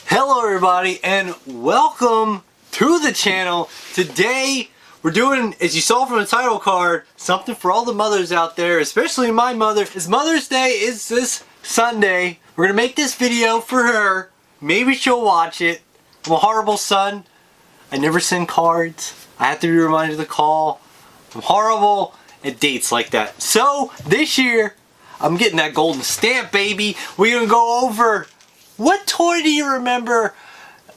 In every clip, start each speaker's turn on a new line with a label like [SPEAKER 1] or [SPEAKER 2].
[SPEAKER 1] Hello everybody and welcome to the channel. Today we're doing, as you saw from the title card, something for all the mothers out there, especially my mother. As Mother's Day is this Sunday, we're gonna make this video for her. Maybe she'll watch it. I'm a horrible son. I never send cards. I have to be reminded to call. I'm horrible at dates like that. So this year I'm getting that golden stamp, baby. We're gonna go over what toy do you remember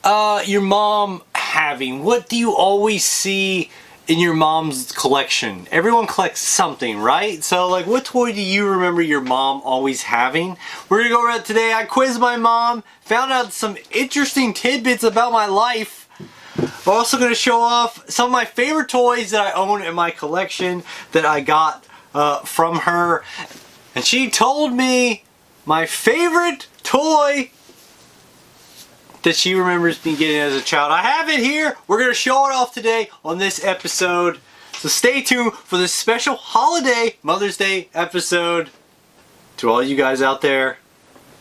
[SPEAKER 1] your mom having? What do you always see in your mom's collection? Everyone collects something, right? So like, what toy do you remember your mom always having? We're gonna go over that today. I quizzed my mom, found out some interesting tidbits about my life. We're also gonna show off some of my favorite toys that I own in my collection that I got from her. And she told me my favorite toy that she remembers me getting as a child. I have it here. We're going to show it off today on this episode. So stay tuned for this special holiday Mother's Day episode. To all you guys out there,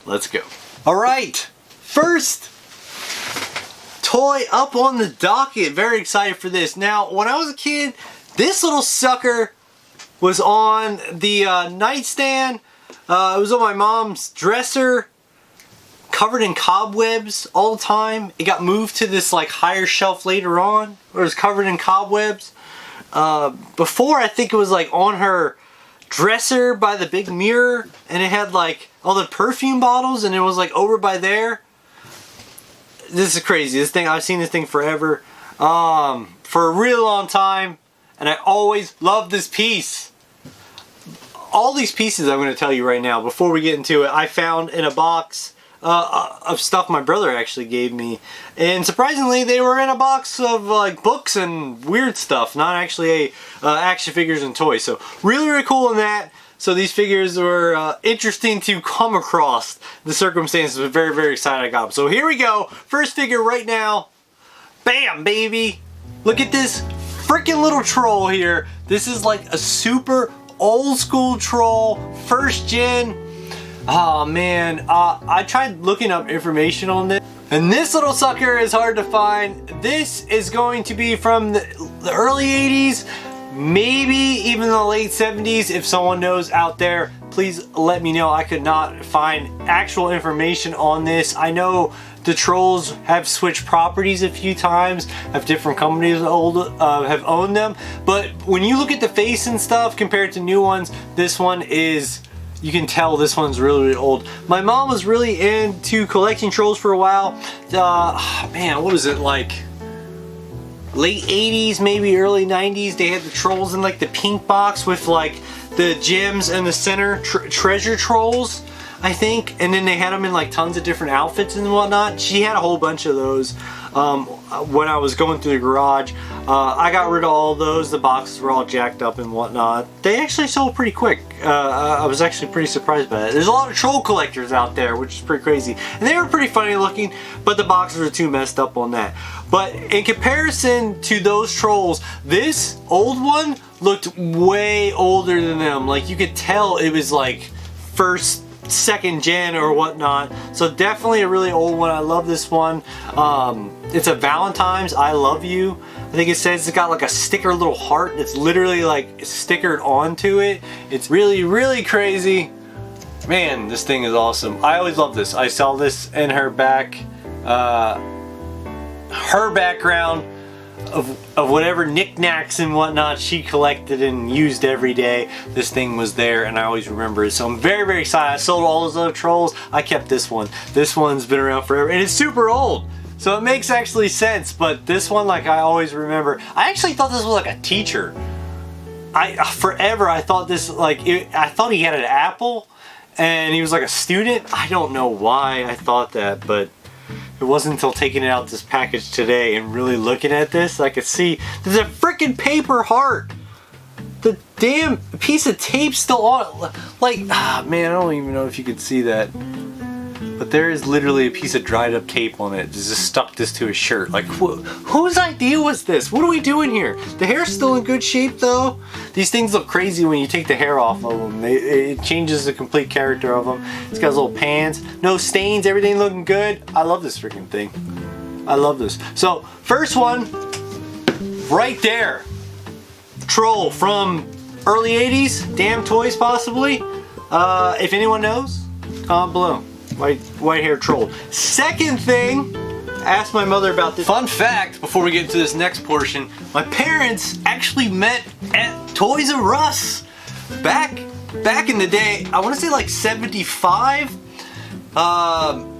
[SPEAKER 1] let's go. Alright, first toy up on the docket. Very excited for this. Now, when I was a kid, this little sucker was on the nightstand. It was on my mom's dresser, covered in cobwebs all the time. It got moved to this like higher shelf later on, where it was covered in cobwebs. Before, I think it was like on her dresser by the big mirror, and it had like all the perfume bottles, and it was like over by there. This is crazy. This thing, I've seen this thing forever, for a really long time, and I always loved this piece. All these pieces I'm going to tell you right now, before we get into it, I found in a box of stuff my brother actually gave me, and surprisingly they were in a box of like books and weird stuff, not actually action figures and toys. So really cool in that. So these figures were interesting to come across the circumstances, but very excited I got them. So here we go, first figure right now. Bam, baby, look at this freaking little troll here. This is like a super old school troll, first gen. Oh man, I tried looking up information on this, and this little sucker is hard to find. This is going to be from the early 80s, maybe even the late 70s. If someone knows out there, please let me know. I could not find actual information on this. I know the trolls have switched properties a few times, have different companies have owned them, but when you look at the face and stuff compared to new ones, this one is, you can tell this one's really old. My mom was really into collecting trolls for a while. Man, what was it, like late 80s, maybe early 90s? They had the trolls in like the pink box with like the gems in the center, treasure trolls, I think. And then they had them in like tons of different outfits and whatnot. She had a whole bunch of those when I was going through the garage. I got rid of all those. The boxes were all jacked up and whatnot. They actually sold pretty quick. I was actually pretty surprised by that. There's a lot of troll collectors out there, which is pretty crazy. And they were pretty funny looking, but the boxes were too messed up on that. But in comparison to those trolls, this old one looked way older than them. Like, you could tell it was like first, second gen or whatnot. So definitely a really old one. I love this one. It's a Valentine's I love you. I think it says it's got like a sticker little heart that's literally like stickered onto it. It's really crazy. Man, this thing is awesome. I always love this. I saw this in her background of whatever knickknacks and whatnot she collected and used every day. This thing was there, and I always remember it. So I'm very excited. I sold all those other trolls. I kept this one. This one's been around forever, and it's super old, so it makes actually sense. But this one, like, I always remember. I actually thought this was like a teacher. Forever I thought this, like, I thought he had an apple and he was like a student. I don't know why I thought that, but it wasn't until taking it out this package today and really looking at this, I could see there's a freaking paper heart. The damn piece of tape still on it. Like, man, I don't even know if you could see that. but there is literally a piece of dried up tape on it. Just stuck this to his shirt. Like, whose idea was this? What are we doing here? The hair's still in good shape though. These things look crazy when you take the hair off of them. It changes the complete character of them. It's got his little pants, no stains, everything looking good. I love this freaking thing. I love this. So first one, right there. Troll from early 80s, Damn Toys possibly. If anyone knows, comment below. White hair troll. Second thing, ask my mother about this. Fun fact, before we get into this next portion, my parents actually met at Toys R Us back in the day. I want to say like 75,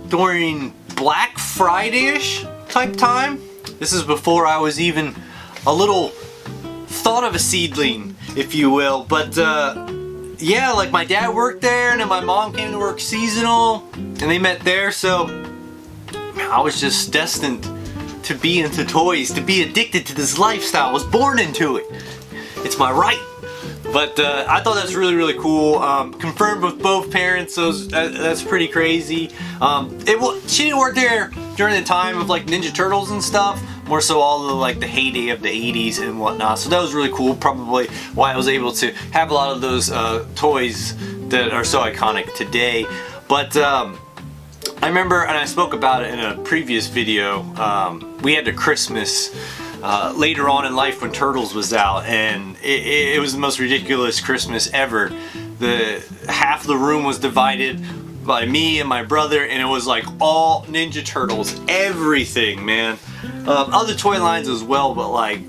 [SPEAKER 1] during Black Friday-ish type time. This is before I was even a little thought of a seedling, if you will. But yeah, like my dad worked there and then my mom came to work seasonal and they met there, so I was just destined to be into toys, to be addicted to this lifestyle. I was born into it. It's my right. But I thought that's really, really cool. Confirmed with both parents, so that's pretty crazy. She didn't work there during the time of like Ninja Turtles and stuff. More so all the like the heyday of the 80s and whatnot. So that was really cool. Probably why I was able to have a lot of those toys that are so iconic today. But I remember, and I spoke about it in a previous video, we had the Christmas later on in life when Turtles was out, and it was the most ridiculous Christmas ever. Half the room was divided by me and my brother, and it was like all Ninja Turtles, everything, man. Other toy lines as well, but like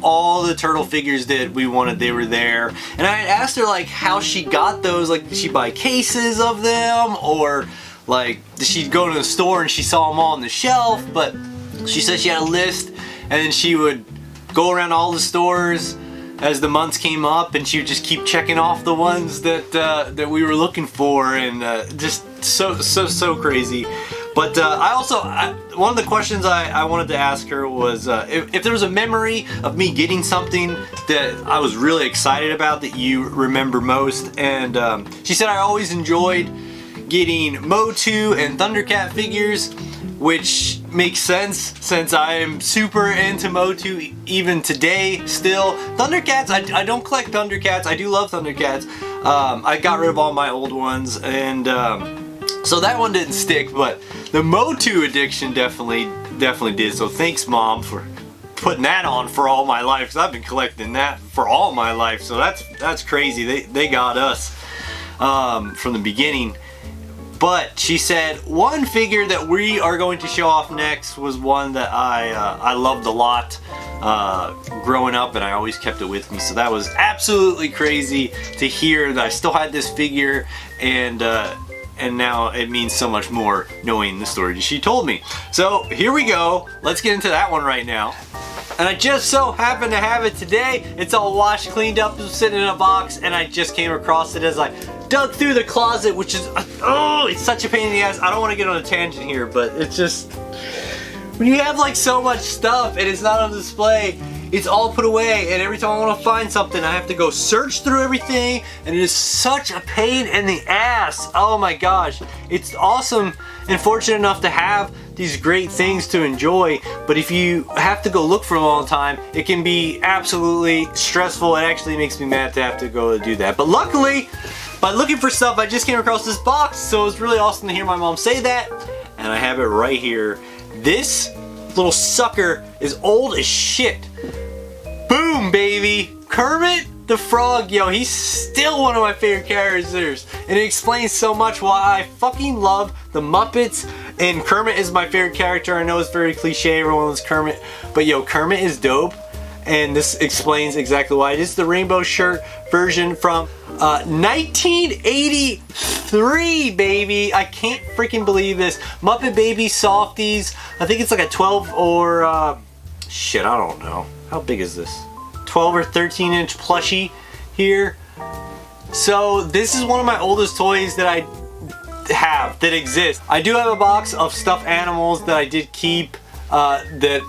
[SPEAKER 1] all the turtle figures that we wanted, they were there. And I asked her like how she got those, like did she buy cases of them, or like did she go to the store and she saw them all on the shelf? But she said she had a list, and then she would go around all the stores as the months came up, and she would just keep checking off the ones that we were looking for, and just so crazy. But one of the questions I wanted to ask her was if there was a memory of me getting something that I was really excited about that you remember most. And she said I always enjoyed getting Motu and Thundercat figures, which makes sense since I am super into Motu even today still. Thundercats, I don't collect Thundercats. I do love Thundercats. I got rid of all my old ones, and so that one didn't stick, but the Motu addiction definitely did. So thanks, Mom, for putting that on for all my life, because I've been collecting that for all my life. So that's crazy. They got us from the beginning. But she said one figure that we are going to show off next was one that I loved a lot growing up, and I always kept it with me. So that was absolutely crazy to hear that I still had this figure, and now it means so much more knowing the story she told me. So here we go. Let's get into that one right now. And I just so happen to have it today. It's all washed, cleaned up, sitting in a box, and I just came across it as I dug through the closet, which is, oh, it's such a pain in the ass. I don't want to get on a tangent here, but it's just, when you have like so much stuff and it's not on display, it's all put away, and every time I want to find something, I have to go search through everything, and it is such a pain in the ass. Oh my gosh. It's awesome and fortunate enough to have these great things to enjoy, but if you have to go look for them all the time, it can be absolutely stressful. It actually makes me mad to have to go do that. But luckily, by looking for stuff, I just came across this box, so it was really awesome to hear my mom say that, and I have it right here. This little sucker is old as shit. Boom, baby! Kermit the Frog, yo, he's still one of my favorite characters, and it explains so much why I fucking love the Muppets, and Kermit is my favorite character. I know it's very cliche, everyone loves Kermit, but yo, Kermit is dope, and this explains exactly why. It is the rainbow shirt version from 1983, baby. I can't freaking believe this. Muppet Baby Softies. I think it's like a 12 or shit, I don't know. How big is this? 12 or 13 inch plushie here. So this is one of my oldest toys that I have, that exists. I do have a box of stuffed animals that I did keep that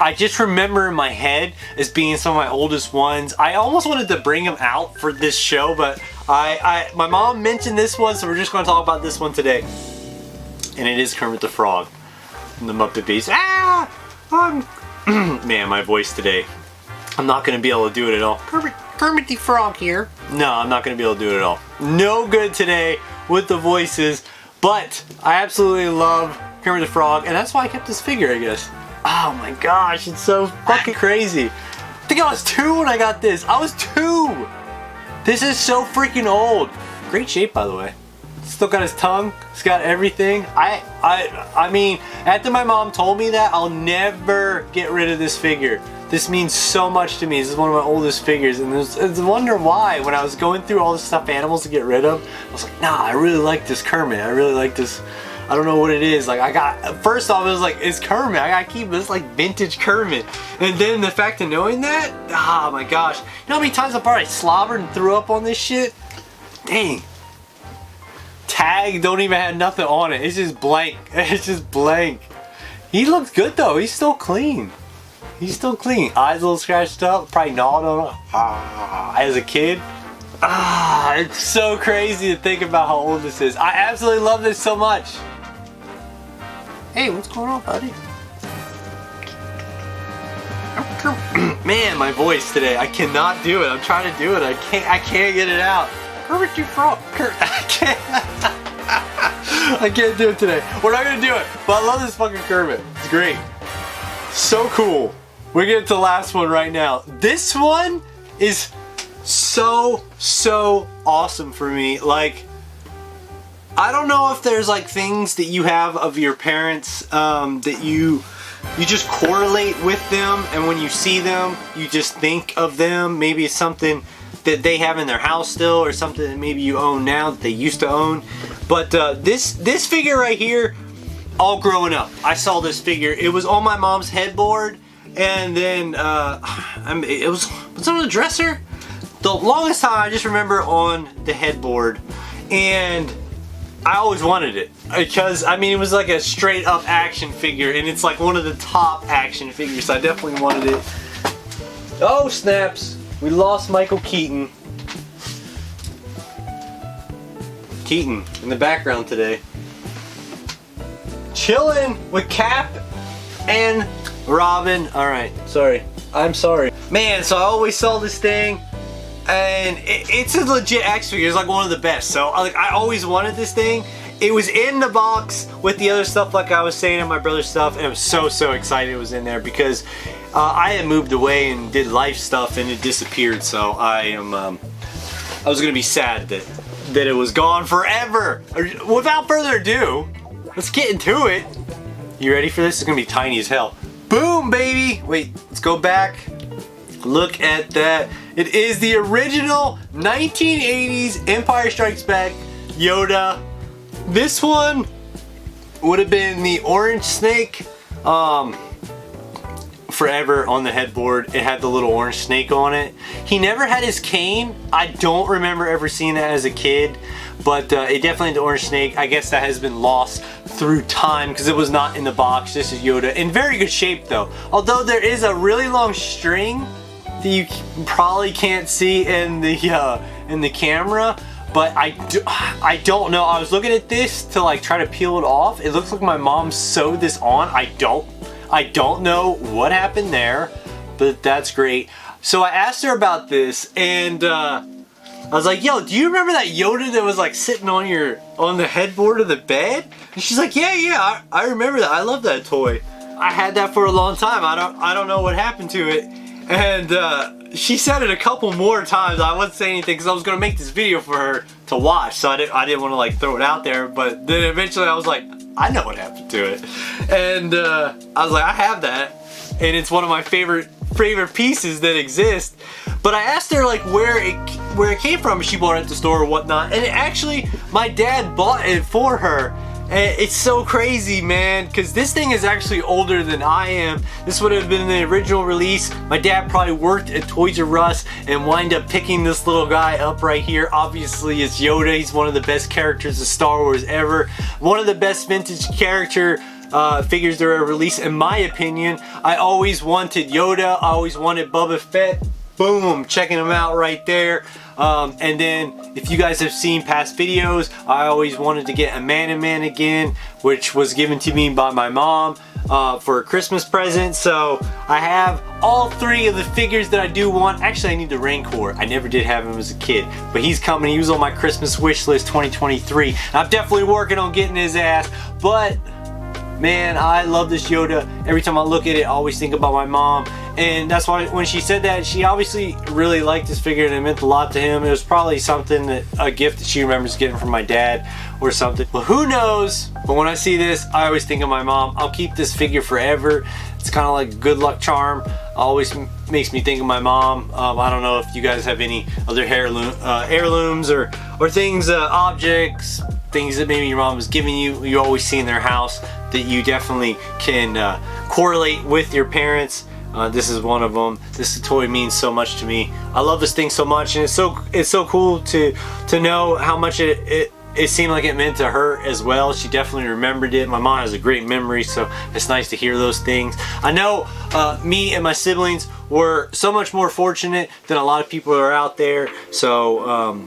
[SPEAKER 1] I just remember in my head as being some of my oldest ones. I almost wanted to bring them out for this show, but my mom mentioned this one, so we're just going to talk about this one today. and it is Kermit the Frog from the Muppet Babies. Ah! Man, my voice today. I'm not gonna be able to do it at all. Kermit the Frog here. No, I'm not gonna be able to do it at all. No good today with the voices, but I absolutely love Kermit the Frog, and that's why I kept this figure, I guess. Oh my gosh, it's so fucking crazy. I think I was 2 when I got this. I was 2! This is so freaking old. Great shape, by the way. Still got his tongue. It's got everything. I mean, after my mom told me that, I'll never get rid of this figure. This means so much to me. This is one of my oldest figures, and it's a wonder why. When I was going through all the stuffed animals to get rid of, I was like, nah, I really like this Kermit. I really like this. I don't know what it is. Like, first off, it was like, it's Kermit. I gotta keep this like vintage Kermit. And then the fact of knowing that, oh my gosh. You know how many times I probably slobbered and threw up on this shit? Dang. Tag don't even have nothing on it. It's just blank. It's just blank. He looks good though. He's still clean. He's still clean. Eyes a little scratched up. Probably gnawed on it. As a kid. It's so crazy to think about how old this is. I absolutely love this so much. Hey, what's going on, buddy? Man, my voice today. I cannot do it. I'm trying to do it. I can't get it out. Kermit the Frog. I can't do it today. We're not gonna do it. But I love this fucking Kermit. It's great. So cool. We're getting to the last one right now. This one is so awesome for me. Like, I don't know if there's like things that you have of your parents that you just correlate with them, and when you see them, you just think of them. Maybe it's something that they have in their house still, or something that maybe you own now that they used to own. But this figure right here, all growing up, I saw this figure. It was on my mom's headboard, and then it was on the dresser. The longest time I just remember on the headboard, and I always wanted it because I mean it was like a straight up action figure, and it's like one of the top action figures, so I definitely wanted it. Oh snaps, we lost Michael Keaton. Keaton in the background today. Chilling with Cap and Robin. Alright, sorry. I'm sorry. Man, so I always saw this thing, and it's a legit action figure. It's like one of the best. So like I always wanted this thing. It was in the box with the other stuff, like I was saying, and my brother's stuff, and I was so excited it was in there because I had moved away and did life stuff, and it disappeared. So I was gonna be sad that it was gone forever. Without further ado, let's get into it. You ready for this? It's gonna be tiny as hell. Boom, baby! Wait, let's go back. Look at that. It is the original 1980s Empire Strikes Back Yoda. This one would have been the orange snake. Forever on the headboard. It had the little orange snake on it. He never had his cane. I don't remember ever seeing that as a kid, but it definitely had the orange snake. I guess that has been lost through time because it was not in the box. This is Yoda in very good shape though. Although there is a really long string that you probably can't see in the camera, but I don't know. I was looking at this to like try to peel it off. It looks like my mom sewed this on. I don't know what happened there, but that's great. So I asked her about this, and I was like, yo, do you remember that Yoda that was like sitting on the headboard of the bed? And she's like, yeah, I remember that. I love that toy. I had that for a long time. I don't know what happened to it. And she said it a couple more times. I wasn't saying anything because I was gonna make this video for her to watch, so I didn't want to like throw it out there. But then eventually I was like, I know what happened to it, and I was like, I have that, and it's one of my favorite pieces that exist. But I asked her like where it came from. She bought it at the store or whatnot, and actually my dad bought it for her. And it's so crazy, man, because this thing is actually older than I am. This would have been the original release. My dad probably worked at Toys R Us and wind up picking this little guy up right here. Obviously, it's Yoda. He's one of the best characters of Star Wars ever. One of the best vintage character figures that are released, in my opinion. I always wanted Yoda. I always wanted Boba Fett. boom, checking them out right there. And then if you guys have seen past videos, I always wanted to get a Man again, which was given to me by my mom for a Christmas present. So I have all 3 of the figures that I do want. Actually, I need the Rancor. I never did have him as a kid, but he's coming. He was on my Christmas wish list 2023. I'm definitely working on getting his ass, but man, I love this Yoda. Every time I look at it, I always think about my mom. And that's why when she said that, she obviously really liked this figure and it meant a lot to him. It was probably something that, a gift that she remembers getting from my dad or something. Well, who knows? But when I see this, I always think of my mom. I'll keep this figure forever. It's kind of like a good luck charm. Always makes me think of my mom. I don't know if you guys have any other heirlooms or things, objects, things that maybe your mom was giving you, you always see in their house that you definitely can correlate with your parents. This is one of them. This toy means so much to me. I love this thing so much, and it's so cool to know how much it seemed like it meant to her as well. She definitely remembered it. My mom has a great memory, so it's nice to hear those things. I know me and my siblings were so much more fortunate than a lot of people are out there. So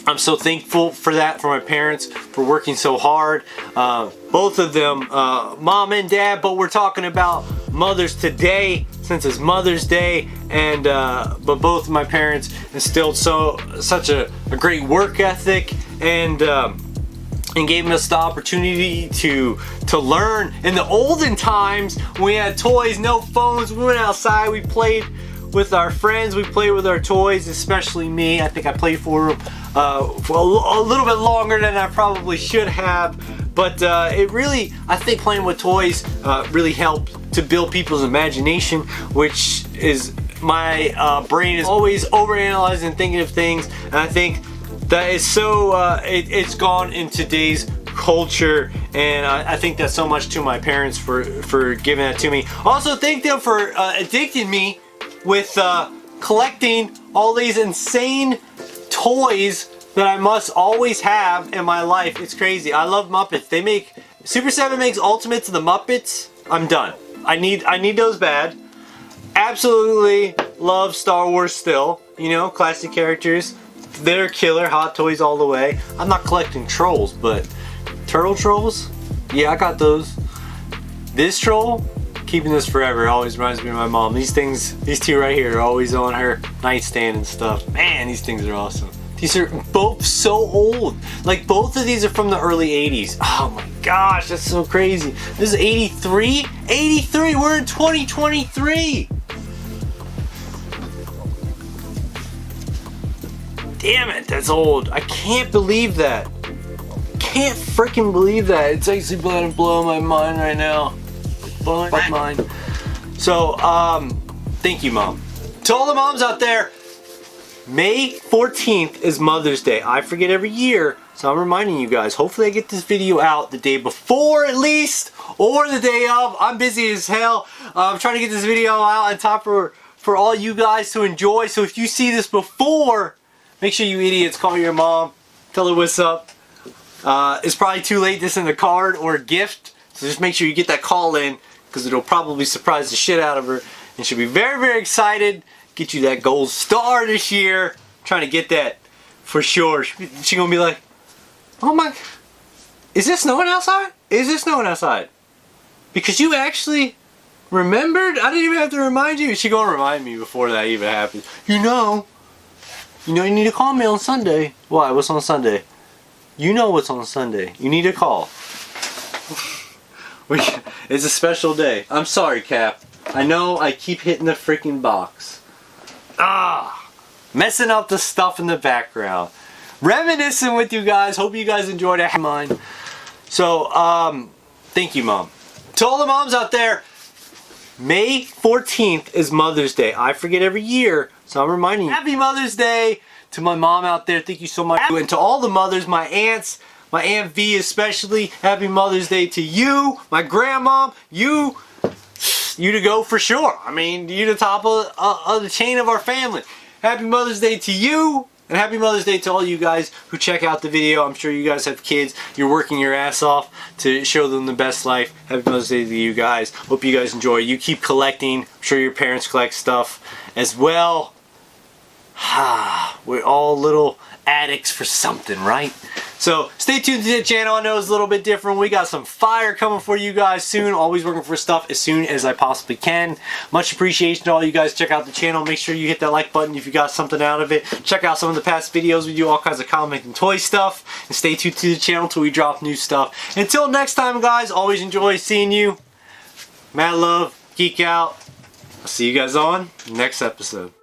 [SPEAKER 1] I'm so thankful for that, for my parents, for working so hard. Both of them, mom and dad, but we're talking about mothers today since it's Mother's Day, and but both of my parents instilled such a great work ethic and gave us the opportunity to learn. In the olden times, when we had toys, no phones, we went outside, we played with our friends, we played with our toys, especially me. I think I played for a little bit longer than I probably should have, but it really, I think playing with toys really helped to build people's imagination, which is my brain is always overanalyzing and thinking of things, and I think that is so it's gone in today's culture, and I think that's so much to my parents for giving that to me. Also thank them for addicting me with collecting all these insane toys that I must always have in my life. It's crazy. I love Muppets. They make Super 7 makes Ultimates of the Muppets. I'm done. I need those bad. Absolutely love Star Wars still. You know, classic characters. They're killer. Hot Toys all the way. I'm not collecting trolls, but turtle trolls? Yeah, I got those. This troll, keeping this forever. It always reminds me of my mom. These things, these 2 right here are always on her nightstand and stuff. Man, these things are awesome. These are both so old. Like, both of these are from the early 80s. Oh my gosh, that's so crazy. This is 83? 83, we're in 2023. Damn it, that's old. I can't believe that. Can't freaking believe that. It's actually blowing my mind right now. Blowing my mind. So, thank you, Mom. To all the moms out there, May 14th is Mother's Day. I forget every year, so I'm reminding you guys. Hopefully I get this video out the day before at least, or the day of. I'm busy as hell. I'm trying to get this video out on top for all you guys to enjoy. So if you see this before, make sure you idiots call your mom. Tell her what's up. It's probably too late to send a card or a gift. So just make sure you get that call in, because it'll probably surprise the shit out of her. And she'll be very, very excited. Get you that gold star this year. Trying to get that for sure. She's gonna be like, oh my, is this snowing outside? Is this snowing outside? Because you actually remembered? I didn't even have to remind you. She's gonna remind me before that even happens. You know you need to call me on Sunday. Why? What's on Sunday? You know what's on Sunday. You need to call. It's a special day. I'm sorry, Cap. I know I keep hitting the freaking box. Messing up the stuff in the background. Reminiscing with you guys. Hope you guys enjoyed it. Mine. So, thank you, Mom. To all the moms out there, May 14th is Mother's Day. I forget every year, so I'm reminding you. Happy Mother's Day to my mom out there. Thank you so much. And to all the mothers, my aunts, my Aunt V especially, happy Mother's Day to you, my grandma, you to go for sure. I mean, you the top of the chain of our family. Happy Mother's Day to you. And happy Mother's Day to all you guys who check out the video. I'm sure you guys have kids. You're working your ass off to show them the best life. Happy Mother's Day to you guys. Hope you guys enjoy. You keep collecting. I'm sure your parents collect stuff as well. We're all little addicts for something, right? So stay tuned to the channel. I know it's a little bit different. We got some fire coming for you guys soon. Always working for stuff as soon as I possibly can. Much appreciation to all you guys. Check out the channel. Make sure you hit that like button if you got something out of it. Check out some of the past videos. We do all kinds of comic and toy stuff. And stay tuned to the channel until we drop new stuff. Until next time, guys, always enjoy seeing you. Mad love. Geek out. I'll see you guys on the next episode.